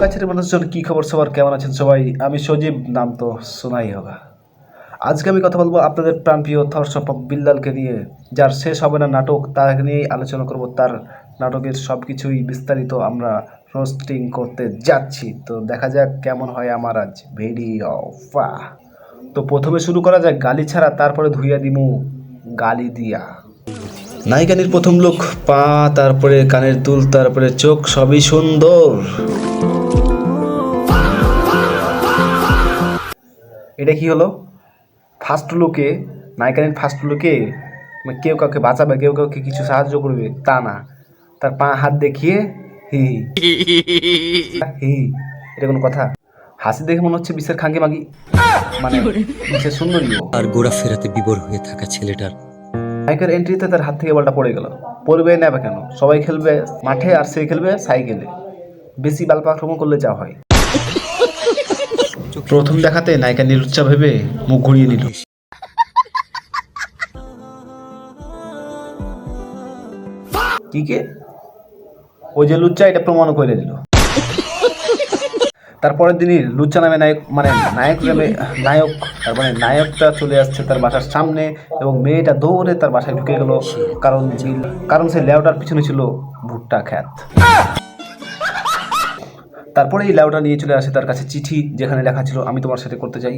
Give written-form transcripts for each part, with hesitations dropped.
কাছের মানুষজন কি খবর, সবার কেমন আছেন সবাই? আমি সজীব, নাম তো শোনাই হোগা। আজকে আমি কথা বলবো আপনাদের প্রাণপ্রিয় থরস অফ বিল্লালকে নিয়ে, যার শেষ হবে না নাটক, তাকে নিয়েই আলোচনা করব। তার নাটকের সব কিছুই বিস্তারিত আমরা রোস্টিং করতে যাচ্ছি। তো দেখা যাক কেমন হয় আমার আজ ভিডিও। তো প্রথমে শুরু করা যায় গালি ছাড়া, তারপরে ধুইয়া দিমু গালি দিয়া। নায়িকানির প্রথম লোক, পা, তারপরে কানের দুল, তারপরে চোখ, সবই সুন্দর। এটা কি হলো? ফার্স্ট লুকে, নায়িকানির ফার্স্ট লুকে কেউ কাউকে বাঁচাবে, কেউ কাউকে কিছু সাহায্য করবে তা না, তার পা হাত দেখিয়ে হি হি হি, এটা কোনো কথা? হাসি দেখে মনে হচ্ছে বিশ্বের খাঙ্কি মাগি, মানে বিশ্বের সুন্দরীও। আর গোড়া ফেরাতে বিবর হয়ে থাকা ছেলেটার নায়িকার এন্ট্রিতে তার হাত থেকে বলটা পড়ে গেল। পড়বে নেবে কেন? সবাই খেলবে মাঠে আর সে খেলবে সাইকেলে। বেশি বালপা আক্রমণ করলে যা হয়। প্রথম দেখাতে নায়িকা নিরুচ্চা ভেবে মুখ ঘুরিয়ে নিল। কি কে? ওই যে লুচ্চা, এটা প্রমাণ করে দিল। তারপরের দিনই লুচ্চা নামে তারপরে নায়কটা চলে আসছে তার বাসার সামনে, এবং মেয়েটা দৌড়ে তার বাসায় ঢুকে গেল, কারণ সে লেওটার পিছনে ছিল ভুট্টা খ্যাত। তারপরে এই লেওটা নিয়ে চলে আসে তার কাছে চিঠি, যেখানে লেখা ছিল আমি তোমার সাথে করতে চাই,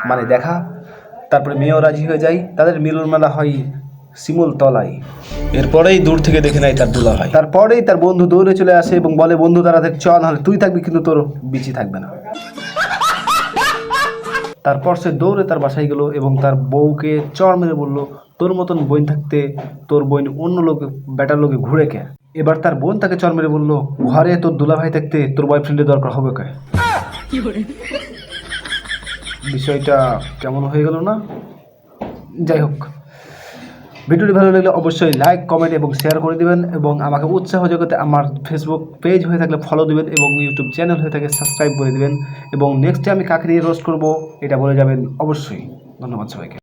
মানে দেখা। তারপরে মেয়েও রাজি হয়ে যায়, তাদের মিলন মেলা হয় শিমুল তলায়। এরপরেই দূর থেকে দেখে নেয় তার দুলা ভাই। তারপরেই তার বন্ধু দৌড়ে চলে আসে এবং বলে, বন্ধু তাড়াতাড়ি চল, নাহলে তুই থাকবি কিন্তু তোর বিচি থাকবে না। তারপর সে দৌড়ে তার বাসায় গেল এবং তার বউকে চড় মেরে বলল, তোর মতন বোন থাকতে তোর বোন অন্য লোকে বেটার লোকে ঘুরে কে? এবার তার বোন তাকে চড় মেরে বলল, ঘরে তোর দুলা ভাই থাকতে তোর বয়ফ্রেন্ডের দরকার হবে কে? বিষয়টা কেমন হয়ে গেল না? যাই হোক, ভিডিওটি ভালো লাগলে অবশ্যই লাইক, কমেন্ট এবং শেয়ার করে দিবেন, এবং আমাকে উৎসাহ যোগাতে আমার ফেসবুক পেজ হয়ে থাকলে ফলো দিবেন, এবং ইউটিউব চ্যানেল হয়ে থাকে সাবস্ক্রাইব করে দিবেন, এবং নেক্সটে আমি কাকে নিয়ে রোস্ট করব এটা বলে যাবেন অবশ্যই। ধন্যবাদ সবাইকে।